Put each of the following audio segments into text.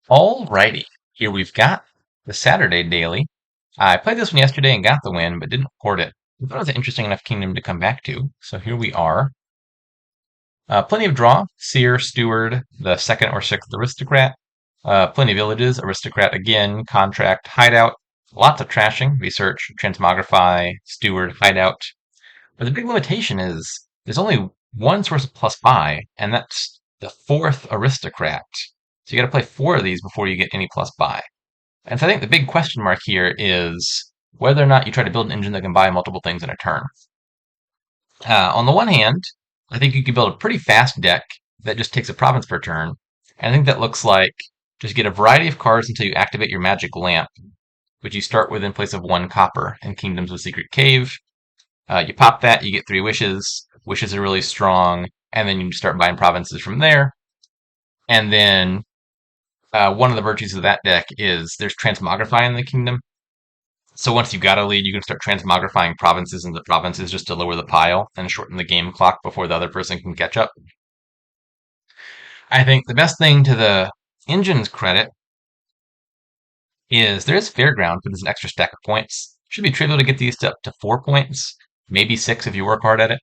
Alrighty, here we've got the Saturday Daily. I played this one yesterday and got the win, but didn't record it. I thought it was an interesting enough kingdom to come back to, so here we are. Plenty of draw, Seer, Steward, the second or sixth aristocrat. Plenty of villages, aristocrat again, contract, hideout. Lots of trashing, research, transmogrify, steward, hideout. But the big limitation is there's only one source of plus buy, and that's the fourth aristocrat. So you gotta play four of these before you get any plus buy. And so I think the big question mark here is whether or not you try to build an engine that can buy multiple things in a turn. On the one hand, I think you can build a pretty fast deck that just takes a province per turn. And I think that looks like just get a variety of cards until you activate your magic lamp, which you start with in place of one copper in Kingdoms with Secret Cave. You pop that, you get 3 wishes. Wishes are really strong, and then you start buying provinces from there. And then one of the virtues of that deck is there's Transmogrify in the kingdom. So once you've got a lead, you can start transmogrifying provinces into provinces just to lower the pile and shorten the game clock before the other person can catch up. I think the best thing to the engine's credit is there is Fairground, but there's an extra stack of points. Should be trivial to get these up to 4 points, maybe 6 if you work hard at it.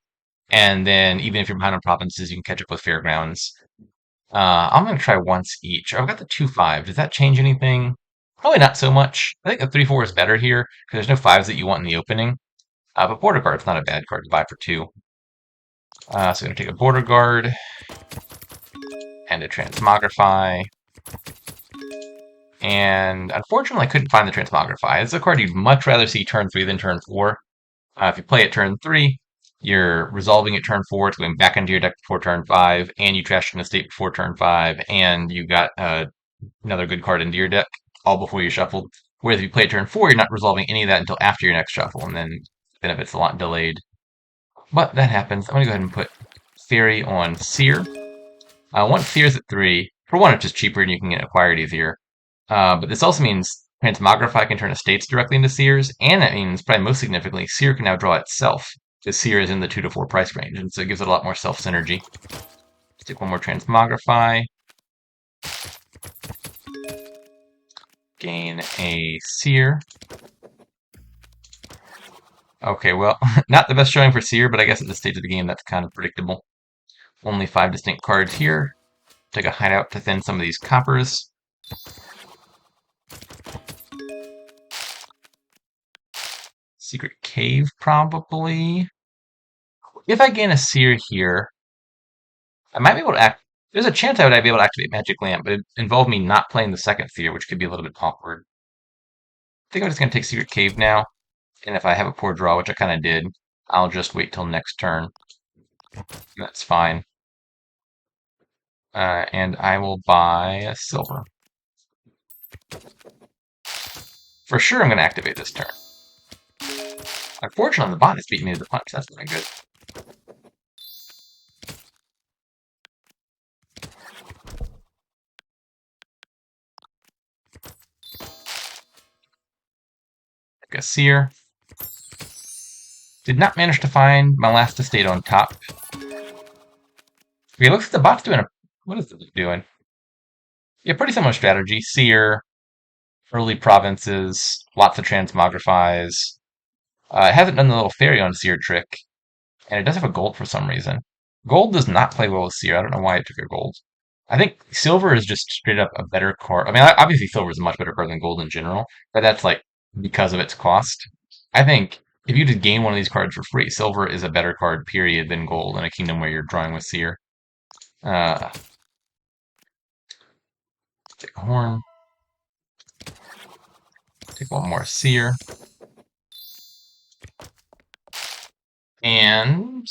And then even if you're behind on provinces, you can catch up with Fairgrounds. I'm going to try once each. I've got the 2-5. Does that change anything? Probably not so much. I think the 3-4 is better here because there's no 5s that you want in the opening. But Border Guard's not a bad card to buy for 2. So I'm going to take a Border Guard and a Transmogrify. And unfortunately, I couldn't find the Transmogrify. It's a card you'd much rather see turn 3 than turn 4. If you play it turn 3, you're resolving it turn 4, it's going back into your deck before turn 5, and you trashed an estate before turn 5, and you got another good card into your deck, all before you shuffled. Whereas if you play it turn 4, you're not resolving any of that until after your next shuffle, and then benefits a lot delayed. But that happens. I'm going to go ahead and put Fairy on Seer. Once Seer's at 3, for one, it's just cheaper and you can get acquired easier. But this also means Transmogrify can turn estates directly into Seers, and that means, probably most significantly, Seer can now draw itself, because Seer is in the 2 to 4 price range, and so it gives it a lot more self-synergy. Let's take one more Transmogrify. Gain a Seer. Okay, well, not the best showing for Seer, but I guess at this stage of the game that's kind of predictable. Only 5 distinct cards here. Take a hideout to thin some of these coppers. Secret Cave, probably. If I gain a Seer here, I might be able to there's a chance I would be able to activate Magic Lamp, but it involved me not playing the second Seer, which could be a little bit awkward. I think I'm just going to take Secret Cave now, and if I have a poor draw, which I kind of did, I'll just wait till next turn. That's fine. And I will buy a silver. For sure I'm going to activate this turn. Unfortunately, the bot has beat me to the punch. That's not good. Take a Seer. Did not manage to find my last estate on top. Okay, looks like the bot's doing what is it doing? Yeah, pretty similar strategy. Seer, early provinces, lots of transmogrifies. It hasn't done the little fairy on Seer trick, and it does have a gold for some reason. Gold does not play well with Seer. I don't know why it took a gold. I think silver is just straight up a better card. I mean, obviously silver is a much better card than gold in general, but that's like because of its cost. I think if you just gain one of these cards for free, silver is a better card, period, than gold in a kingdom where you're drawing with Seer. Uh, take a horn. Take one more Seer. And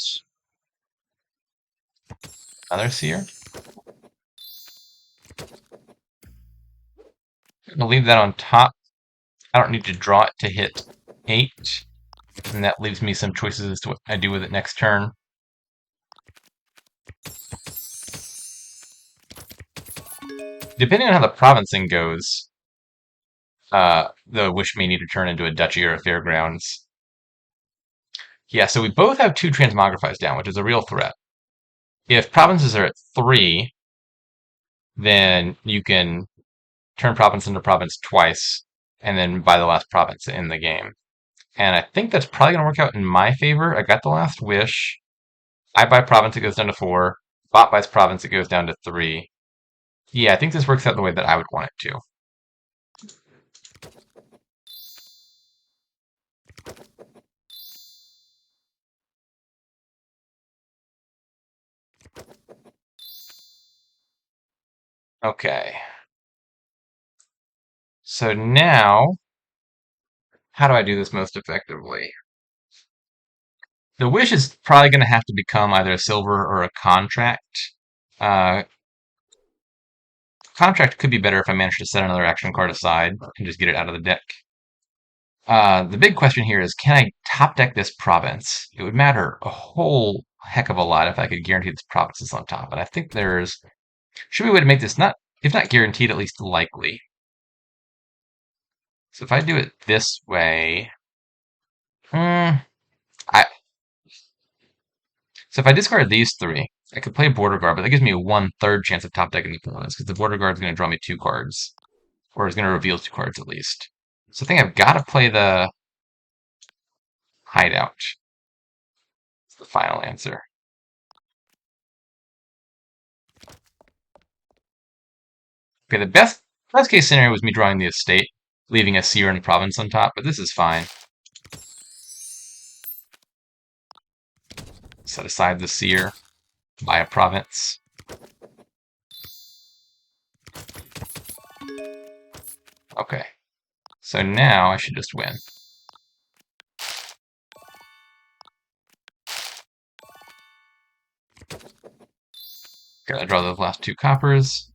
another Seer. I'm gonna leave that on top. I don't need to draw it to hit 8. And that leaves me some choices as to what I do with it next turn. Depending on how the provincing goes, the wish may need to turn into a duchy or a fairgrounds. Yeah, so we both have 2 transmogrifies down, which is a real threat. If provinces are at 3, then you can turn province into province twice, and then buy the last province in the game. And I think that's probably going to work out in my favor. I got the last wish. I buy province, it goes down to 4. Bot buys province, it goes down to 3. Yeah, I think this works out the way that I would want it to. Okay. So now, how do I do this most effectively? The wish is probably going to have to become either a silver or a contract. Uh, contract could be better if I manage to set another action card aside and just get it out of the deck. The big question here is, can I top deck this province? It would matter a whole heck of a lot if I could guarantee this province is on top. And I think there's should be a way to make this not, if not guaranteed, at least likely. So if I do it this way, I so if I discard these 3, I could play Border Guard, but that gives me a 1/3 chance of top decking the province because the Border Guard is going to draw me 2 cards, or is going to reveal 2 cards at least. So I think I've got to play the Hideout. It's the final answer. Okay, the best case scenario was me drawing the estate, leaving a seer and a province on top, but this is fine. Set aside the seer, buy a province. Okay, so now I should just win. Gotta draw those last 2 coppers.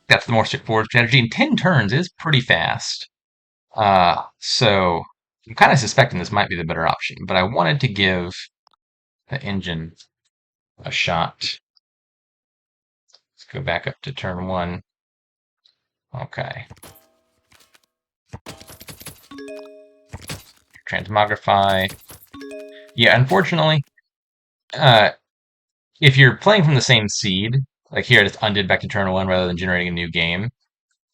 That's the more straightforward strategy, and 10 turns is pretty fast. So I'm kind of suspecting this might be the better option, but I wanted to give the engine a shot. Let's go back up to turn 1. Okay. Transmogrify. Yeah, unfortunately, if you're playing from the same seed, like here I just undid back to turn 1 rather than generating a new game,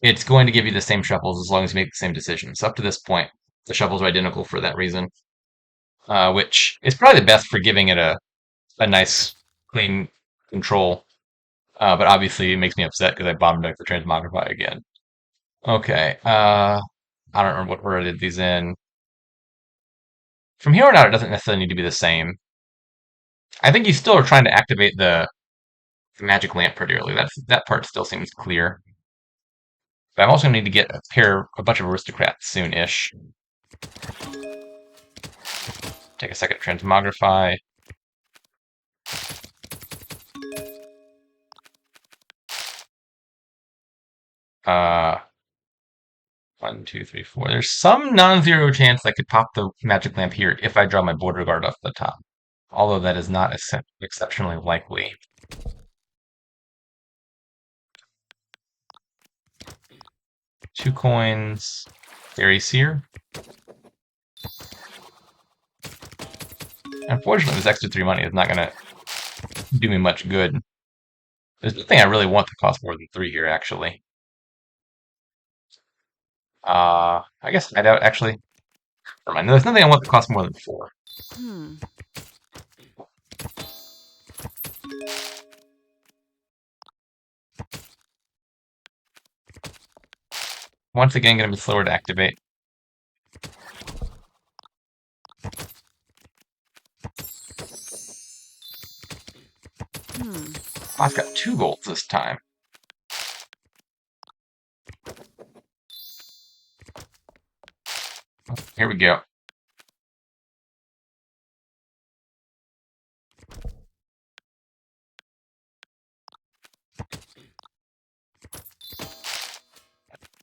it's going to give you the same shuffles as long as you make the same decisions. So up to this point, the shuffles are identical for that reason, which is probably the best for giving it a nice, clean control. But obviously it makes me upset because I bottom decked the Transmogrify again. Okay, I don't remember what order I did these in. From here on out, it doesn't necessarily need to be the same. I think you still are trying to activate the magic lamp pretty early. That part still seems clear. But I'm also going to need to get a bunch of aristocrats soon-ish. Take a second to Transmogrify. Uh, 1, 2, 3, 4. There's some non-zero chance I could pop the magic lamp here if I draw my border guard off the top. Although that is not exceptionally likely. Two coins. Fairy Seer. Unfortunately, this extra 3 money is not going to do me much good. There's nothing I really want that costs more than 3 here, actually. I guess I doubt, actually. Never mind. There's nothing I want that costs more than 4. Once again, going to be slower to activate. Oh, I've got 2 golds this time. Here we go.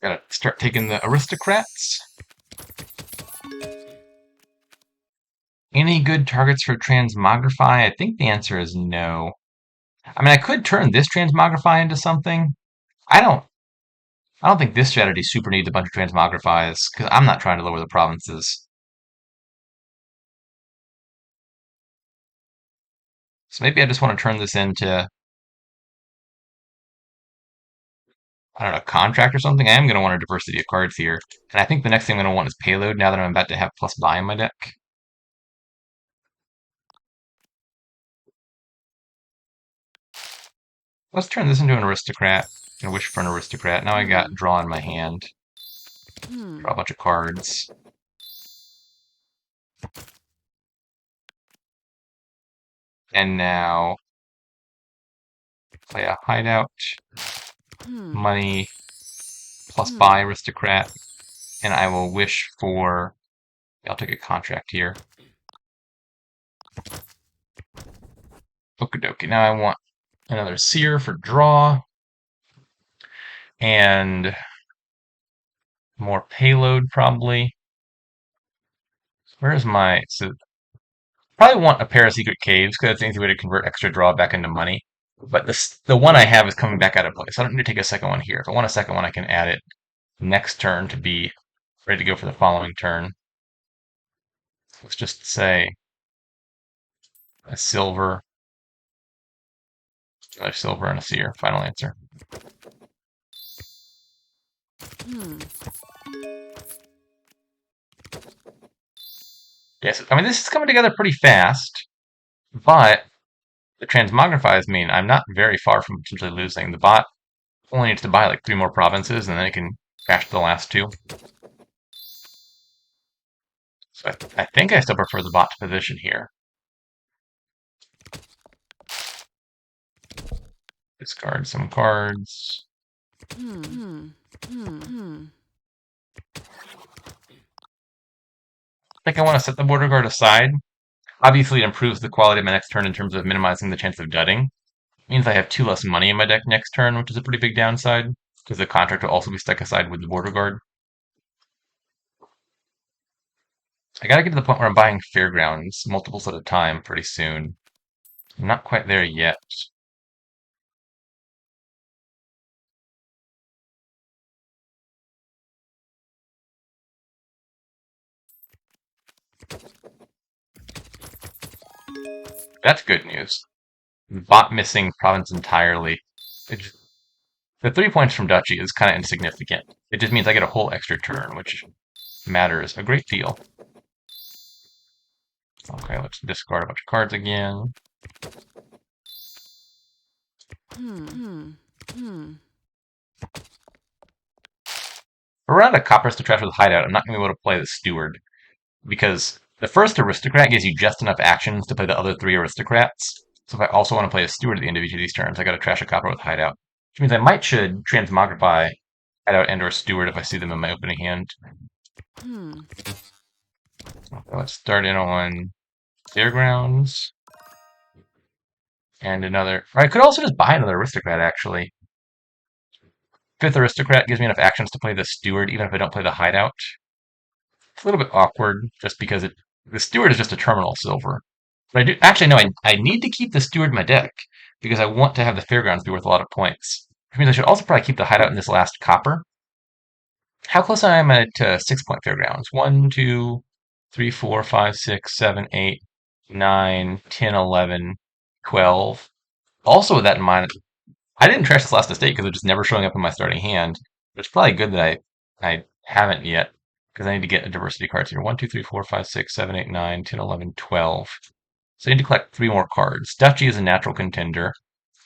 Gotta start taking the aristocrats. Any good targets for Transmogrify? I think the answer is no. I mean, I could turn this Transmogrify into something. I don't think this strategy super needs a bunch of Transmogrifies, because I'm not trying to lower the provinces. So maybe I just want to turn this into, I don't know, contract or something. I am going to want a diversity of cards here. And I think the next thing I'm going to want is payload now that I'm about to have plus buy in my deck. Let's turn this into an aristocrat. And wish for an aristocrat. Now I got draw in my hand. Draw a bunch of cards. And now play a hideout. Money plus buy aristocrat. And I will wish for, I'll take a contract here. Okie dokie. Now I want another seer for draw. And more payload probably. Where's my, so probably want a pair of secret caves because that's an easy way to convert extra draw back into money. But the one I have is coming back out of play, so I don't need to take a second one here. If I want a second one, I can add it next turn to be ready to go for the following turn. Let's just say a silver, another silver, and a seer. Final answer. Yes, I mean, this is coming together pretty fast, but the transmogrifies mean I'm not very far from potentially losing. The bot only needs to buy like 3 more provinces, and then it can crash the last 2. So I think I still prefer the bot to position here. Discard some cards. I think I want to set the border guard aside. Obviously, it improves the quality of my next turn in terms of minimizing the chance of jutting. It means I have 2 less money in my deck next turn, which is a pretty big downside, because the contract will also be stuck aside with the border guard. I gotta get to the point where I'm buying Fairgrounds multiples at a time pretty soon. I'm not quite there yet. That's good news. Bot missing province entirely. The 3 points from Duchy is kind of insignificant. It just means I get a whole extra turn, which matters a great deal. Okay, let's discard a bunch of cards again. Around a Coppers to trash with Hideout, I'm not going to be able to play the Steward, because the first Aristocrat gives you just enough actions to play the other 3 Aristocrats. So if I also want to play a Steward at the end of each of these turns, I got to trash a Copper with Hideout. Which means I should Transmogrify Hideout and or Steward if I see them in my opening hand. Okay, let's start in on Fairgrounds. And another, or I could also just buy another Aristocrat, actually. 5th Aristocrat gives me enough actions to play the Steward, even if I don't play the Hideout. It's a little bit awkward, just because the Steward is just a terminal silver. But I do actually no, I need to keep the Steward in my deck because I want to have the Fairgrounds be worth a lot of points. Which means I should also probably keep the Hideout in this last copper. How close am I to 6-point Fairgrounds? 1, 2, 3, 4, 5, 6, 7, 8, 9, 10, 11, 12. Also, with that in mind, I didn't trash this last estate because it's just never showing up in my starting hand. But it's probably good that I haven't yet because I need to get a diversity cards here. 1, 2, 3, 4, 5, 6, 7, 8, 9, 10, 11, 12. So I need to collect 3 more cards. Duchy is a natural contender.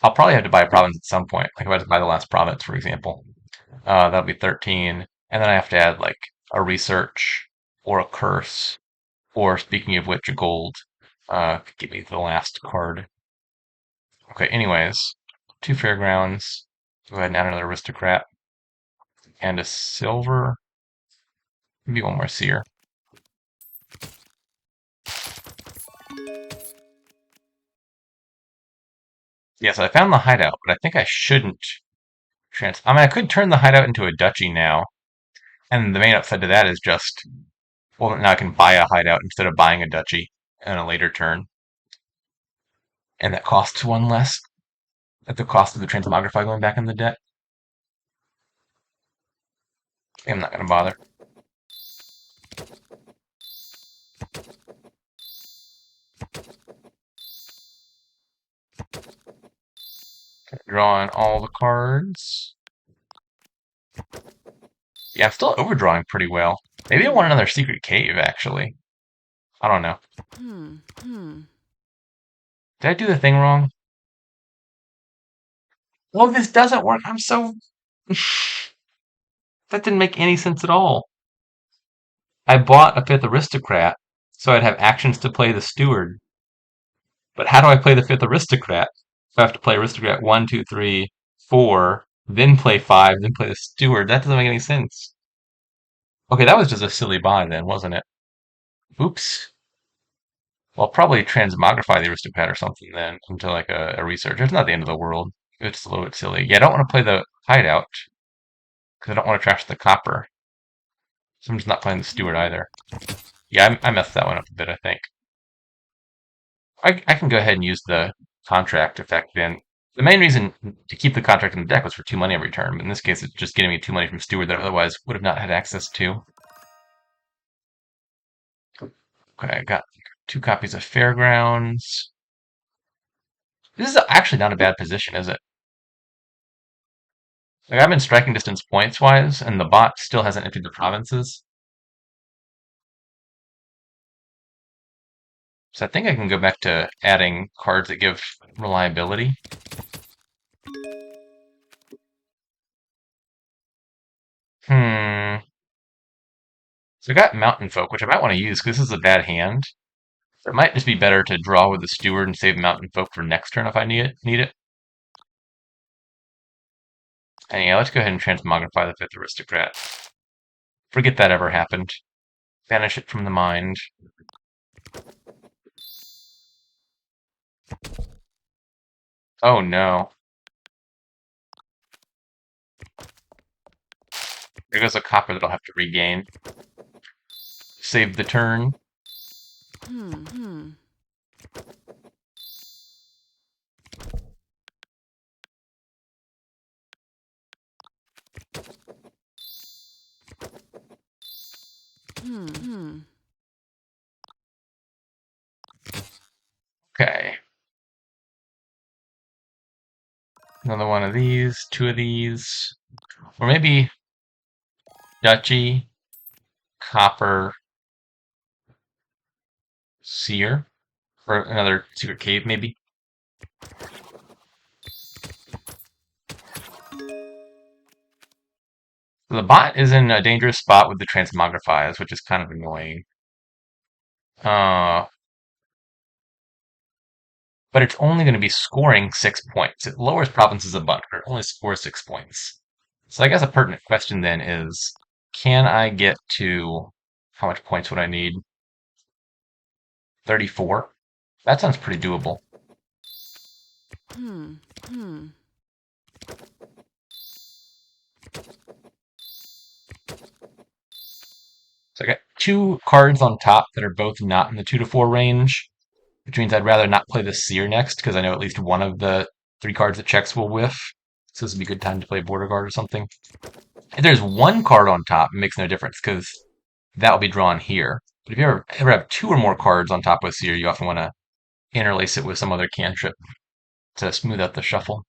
I'll probably have to buy a province at some point. Like if I have to buy the last province, for example. That'll be 13. And then I have to add like a research or a curse. Or speaking of which, a gold. Give me the last card. Okay, anyways. 2 Fairgrounds. Go ahead and add another aristocrat. And a silver. Maybe one more seer. Yes, I found the hideout, but I think I shouldn't I mean, I could turn the hideout into a duchy now. And the main upside to that is just, well, now I can buy a hideout instead of buying a duchy in a later turn. And that costs 1 less at the cost of the Transmogrify going back in the deck. I'm not going to bother. Drawing all the cards. Yeah, I'm still overdrawing pretty well. Maybe I want another secret cave, actually. I don't know. Did I do the thing wrong? Oh, this doesn't work. I'm so... That didn't make any sense at all. I bought a fifth aristocrat, so I'd have actions to play the steward. But how do I play the fifth aristocrat? So I have to play aristocrat 1, 2, 3, 4, then play 5, then play the steward. That doesn't make any sense. Okay, that was just a silly buy then, wasn't it? Oops. Well, I'll probably transmogrify the aristocrat or something then into like a researcher. It's not the end of the world. It's a little bit silly. Yeah, I don't want to play the hideout because I don't want to trash the copper. So I'm just not playing the steward either. Yeah, I messed that one up a bit, I think. I can go ahead and use the contract effect then. The main reason to keep the contract in the deck was for 2 money every turn, but in this case it's just getting me 2 money from Steward that I otherwise would have not had access to. Okay, I got 2 copies of Fairgrounds. This is actually not a bad position, is it? Like I'm in striking distance points wise, and the bot still hasn't emptied the provinces. So I think I can go back to adding cards that give reliability. Hmm. So I got Mountain Folk, which I might want to use because this is a bad hand. So it might just be better to draw with the Steward and save Mountain Folk for next turn if I need it. And yeah, let's go ahead and transmogrify the fifth aristocrat. Forget that ever happened. Banish it from the mind. Oh no. There goes a copper that I'll have to regain. Save the turn. Okay. Another one of these, 2 of these. Or maybe Duchy, Copper, Seer. Or another secret cave, maybe. The bot is in a dangerous spot with the transmogrifiers, which is kind of annoying. Uh, but it's only going to be scoring 6 points. It lowers provinces a bunch, but it only scores 6 points. So I guess a pertinent question then is, can I get to, how much points would I need? 34? That sounds pretty doable. So I got 2 cards on top that are both not in the 2 to 4 range, which means I'd rather not play the Seer next because I know at least one of the 3 cards that checks will whiff. So this would be a good time to play Border Guard or something. If there's 1 card on top, it makes no difference because that will be drawn here. But if you ever have 2 or more cards on top with Seer, you often want to interlace it with some other cantrip to smooth out the shuffle.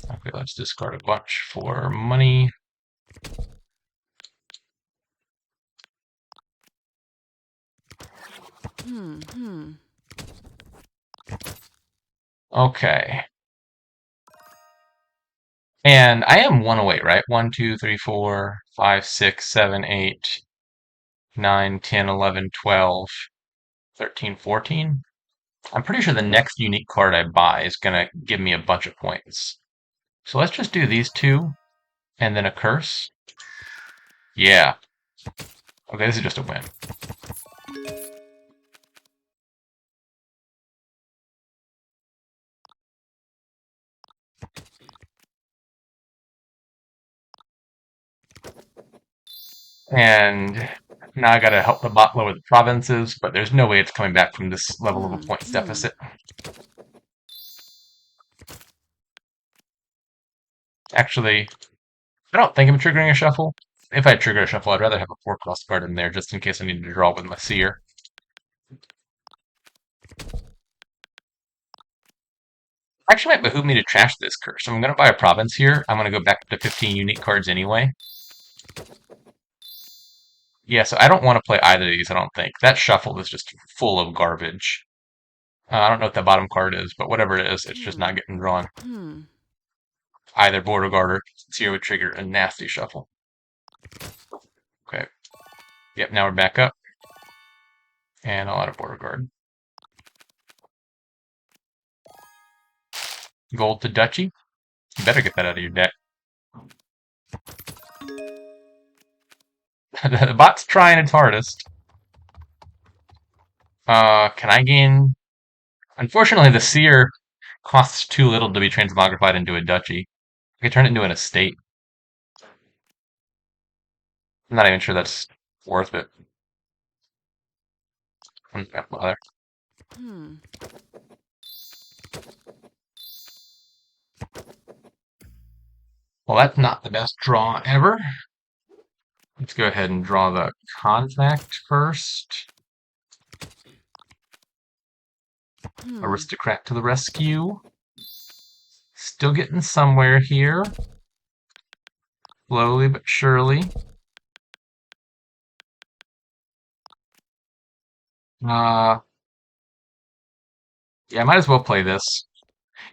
Okay, let's discard a bunch for money. Okay. And I am 1 away, right? 1, 2, 3, 4, 5, 6, 7, 8, 9, 10, 11, 12, 13, 14. I'm pretty sure the next unique card I buy is going to give me a bunch of points. So let's just do these 2 and then a curse. Yeah. Okay, this is just a win. And now I gotta help the bot lower the provinces, but there's no way it's coming back from this level of a points deficit. Actually, I don't think I'm triggering a shuffle. If I trigger a shuffle, I'd rather have a 4 cross card in there just in case I need to draw with my Seer. Actually, might behoove me to trash this curse. I'm going to buy a province here. I'm going to go back to 15 unique cards anyway. Yeah, so I don't want to play either of these, I don't think. That shuffle is just full of garbage. I don't know what the bottom card is, but whatever it is, it's just not getting drawn. Either Border Guard or Seer would trigger a nasty shuffle. Okay. Yep, now we're back up. And I'll add a Border Guard. Gold to Duchy. You better get that out of your deck. The bot's trying its hardest. Can I gain... Unfortunately, the Seer costs too little to be transmogrified into a duchy. I could turn it into an estate. I'm not even sure that's worth it. Bother. Well, that's not the best draw ever. Let's go ahead and draw the Contact first. Aristocrat to the rescue. Still getting somewhere here. Slowly but surely. Yeah, I might as well play this.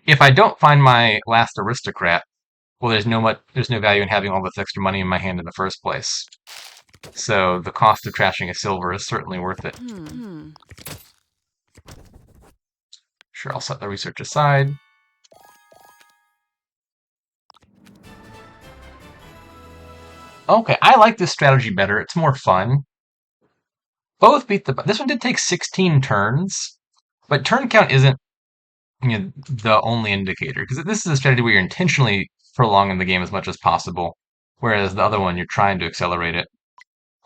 If I don't find my last Aristocrat, well, there's no value in having all this extra money in my hand in the first place. So the cost of trashing a silver is certainly worth it. Sure, I'll set the research aside. Okay, I like this strategy better. It's more fun. Both beat the... This one did take 16 turns, but turn count isn't the only indicator, because this is a strategy where you're intentionally prolonging the game as much as possible, whereas the other one, you're trying to accelerate it.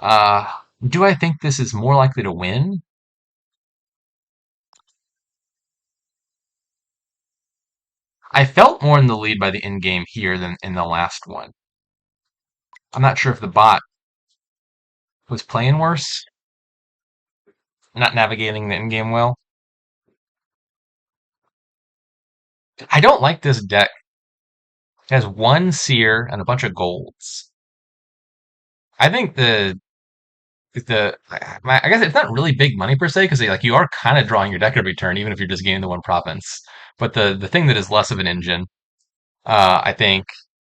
Do I think this is more likely to win? I felt more in the lead by the end game here than in the last one. I'm not sure if the bot was playing worse, not navigating the end game well. I don't like this deck. It has one Seer and a bunch of golds. I think I guess it's not really big money per se because like you are kind of drawing your deck every turn, even if you're just gaining the one province. But the thing that is less of an engine, I think,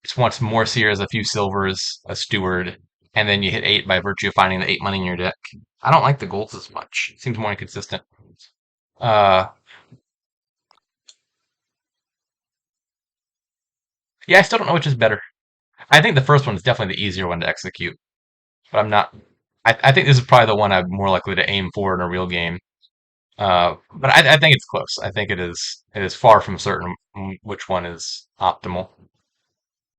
just wants more Seers, a few silvers, a steward, and then you hit 8 by virtue of finding the 8 money in your deck. I don't like the golds as much. It seems more inconsistent. Uh, yeah, I still don't know which is better. I think the first one is definitely the easier one to execute, but I'm not. I think this is probably the one I'm more likely to aim for in a real game. But I think it's close. I think it is far from certain which one is optimal.